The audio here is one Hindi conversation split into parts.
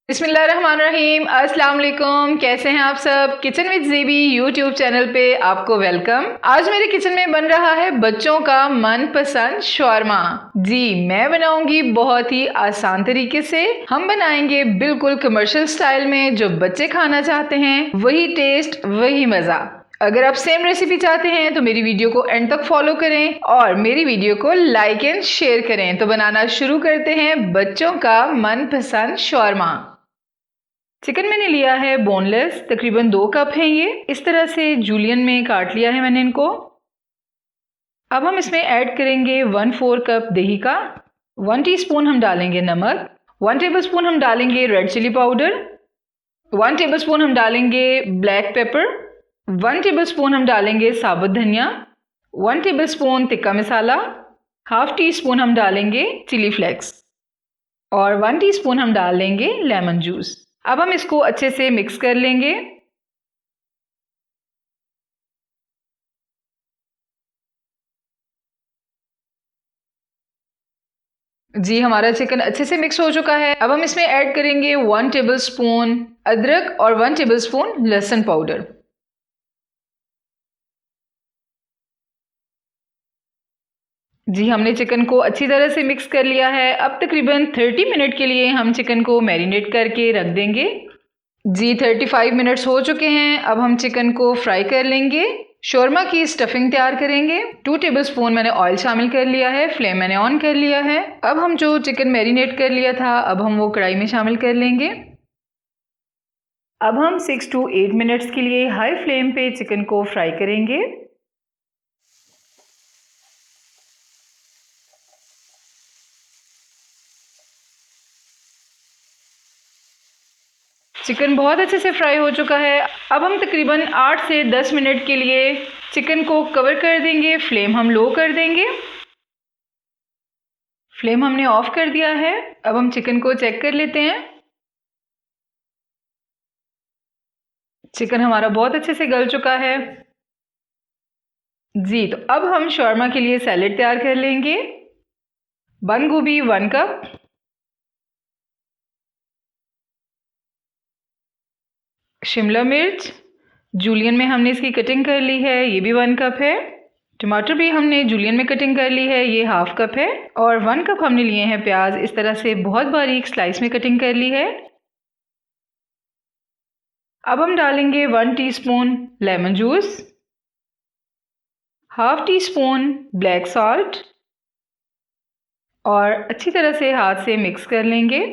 बिस्मिल्लाहिर्रहमानिर्रहीम। अस्सलाम वालेकुम। कैसे हैं आप सब? किचन विद ज़ेबी यूट्यूब चैनल पे आपको वेलकम। आज मेरे किचन में बन रहा है बच्चों का मनपसंद शौरमा। जी, मैं बनाऊंगी बहुत ही आसान तरीके से। हम बनाएंगे बिल्कुल कमर्शियल स्टाइल में। जो बच्चे खाना चाहते हैं वही टेस्ट, वही मजा। अगर आप सेम रेसिपी चाहते हैं तो मेरी वीडियो को एंड तक फॉलो करें और मेरी वीडियो को लाइक एंड शेयर करें। तो बनाना शुरू करते हैं बच्चों का मनपसंद शौरमा। चिकन मैंने लिया है बोनलेस, तकरीबन 2 कप हैं ये। इस तरह से जूलियन में काट लिया है मैंने इनको। अब हम इसमें ऐड करेंगे 1/4 कप दही का। 1 टीस्पून हम डालेंगे नमक। 1 टेबलस्पून हम डालेंगे रेड चिली पाउडर। 1 टेबलस्पून हम डालेंगे ब्लैक पेपर। 1 टेबलस्पून हम डालेंगे साबुत धनिया। 1 टेबलस्पून तिक्का मसाला। हाफ टी स्पून हम डालेंगे चिली फ्लेक्स और 1 टीस्पून हम डाल लेंगे लेमन जूस। अब हम इसको अच्छे से मिक्स कर लेंगे। जी, हमारा चिकन अच्छे से मिक्स हो चुका है। अब हम इसमें ऐड करेंगे 1 टेबलस्पून अदरक और 1 टेबलस्पून लहसुन पाउडर। जी, हमने चिकन को अच्छी तरह से मिक्स कर लिया है। अब तकरीबन 30 मिनट के लिए हम चिकन को मैरिनेट करके रख देंगे। जी, 35 मिनट्स हो चुके हैं। अब हम चिकन को फ्राई कर लेंगे। शोरमा की स्टफिंग तैयार करेंगे। 2 टेबलस्पून मैंने ऑयल शामिल कर लिया है। फ्लेम मैंने ऑन कर लिया है। अब हम जो चिकन मैरिनेट कर लिया था, अब हम वो कढ़ाई में शामिल कर लेंगे। अब हम 6 to 8 मिनट्स के लिए हाई फ्लेम पे चिकन को फ्राई करेंगे। चिकन बहुत अच्छे से फ्राई हो चुका है। अब हम तकरीबन 8 से 10 मिनट के लिए चिकन को कवर कर देंगे। फ्लेम हम लो कर देंगे। फ्लेम हमने ऑफ कर दिया है। अब हम चिकन को चेक कर लेते हैं। चिकन हमारा बहुत अच्छे से गल चुका है। जी, तो अब हम शौरमा के लिए सैलेड तैयार कर लेंगे। बंद गोभी 1 कप, शिमला मिर्च जूलियन में हमने इसकी कटिंग कर ली है, ये भी 1 कप है। टमाटर भी हमने जूलियन में कटिंग कर ली है, ये हाफ कप है। और 1 कप हमने लिए हैं प्याज, इस तरह से बहुत बारीक स्लाइस में कटिंग कर ली है। अब हम डालेंगे 1 teaspoon lemon juice, half tea spoon black salt और अच्छी तरह से हाथ से मिक्स कर लेंगे।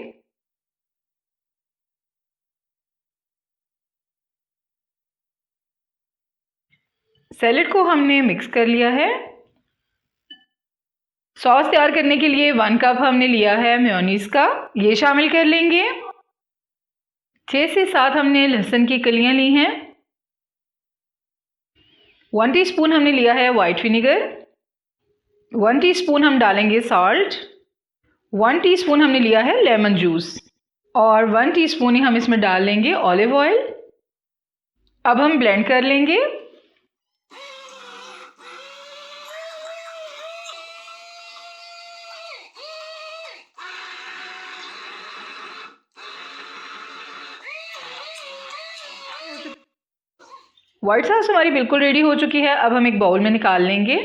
सैलेड को हमने मिक्स कर लिया है। सॉस तैयार करने के लिए 1 कप हमने लिया है मेयोनीज का, ये शामिल कर लेंगे। 6 से 7 हमने लहसुन की कलियां ली हैं। 1 टीस्पून हमने लिया है वाइट विनेगर। 1 टीस्पून हम डालेंगे सॉल्ट। 1 टीस्पून हमने लिया है लेमन जूस और 1 टीस्पून ही हम इसमें डाल लेंगे ऑलिव ऑयल। अब हम ब्लेंड कर लेंगे। व्हाइट सॉस हमारी बिल्कुल रेडी हो चुकी है। अब हम एक बाउल में निकाल लेंगे।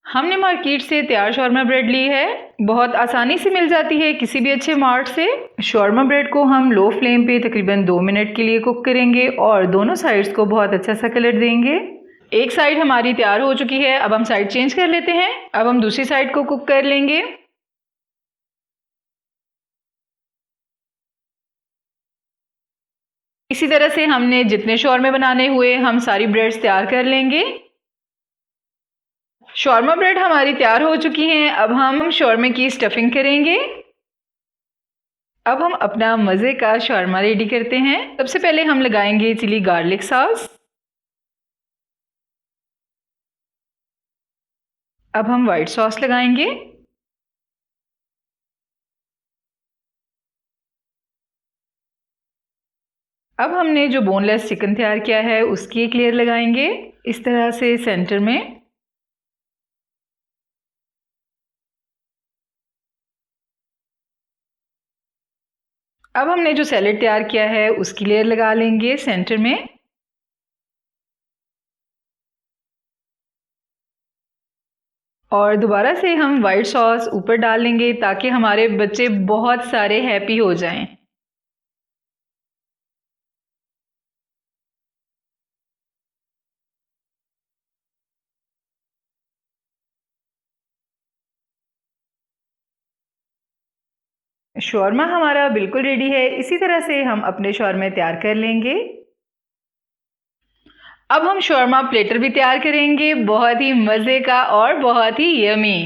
हमने मार्केट से तैयार शौरमा ब्रेड ली है, बहुत आसानी से मिल जाती है किसी भी अच्छे मार्ट से। शौरमा ब्रेड को हम लो फ्लेम पे तकरीबन 2 मिनट के लिए कुक करेंगे और दोनों साइड्स को बहुत अच्छा सा कलर देंगे। एक साइड हमारी तैयार हो चुकी है। अब हम साइड चेंज कर लेते हैं। अब हम दूसरी साइड को कुक कर लेंगे। इसी तरह से हमने जितने शौरमे बनाने हुए हम सारी ब्रेड्स तैयार कर लेंगे। शौरमा ब्रेड हमारी तैयार हो चुकी हैं। अब हम शौरमे की स्टफिंग करेंगे। अब हम अपना मज़े का शौरमा रेडी करते हैं। सबसे पहले हम लगाएंगे चिली गार्लिक सॉस। अब हम वाइट सॉस लगाएंगे। अब हमने जो बोनलेस चिकन तैयार किया है उसकी एक लेयर लगाएंगे इस तरह से सेंटर में। अब हमने जो सैलेड तैयार किया है उसकी लेयर लगा लेंगे सेंटर में। और दोबारा से हम वाइट सॉस ऊपर डाल लेंगे ताकि हमारे बच्चे बहुत सारे हैप्पी हो जाएं। शौरमा हमारा बिल्कुल रेडी है। इसी तरह से हम अपने शौरमे तैयार कर लेंगे। अब हम शौरमा प्लेटर भी तैयार करेंगे, बहुत ही मज़े का और बहुत ही यमी।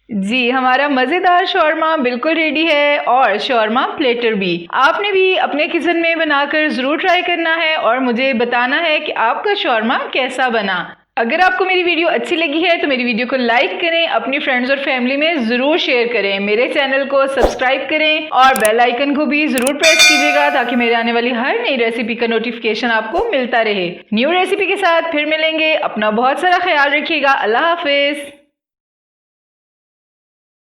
जी, हमारा मज़ेदार शौरमा बिल्कुल रेडी है और शौरमा प्लेटर भी। आपने भी अपने किचन में बनाकर ज़रूर ट्राई करना है और मुझे बताना है कि आपका शौरमा कैसा बना। अगर आपको मेरी वीडियो अच्छी लगी है तो मेरी वीडियो को लाइक करें, अपनी फ्रेंड्स और फैमिली में ज़रूर शेयर करें, मेरे चैनल को सब्सक्राइब करें और बेल आइकन को भी ज़रूर प्रेस कीजिएगा ताकि मेरे आने वाली हर नई रेसिपी का नोटिफिकेशन आपको मिलता रहे। न्यू रेसिपी के साथ फिर मिलेंगे। अपना बहुत सारा ख्याल रखिएगा। अल्लाह हाफिज़।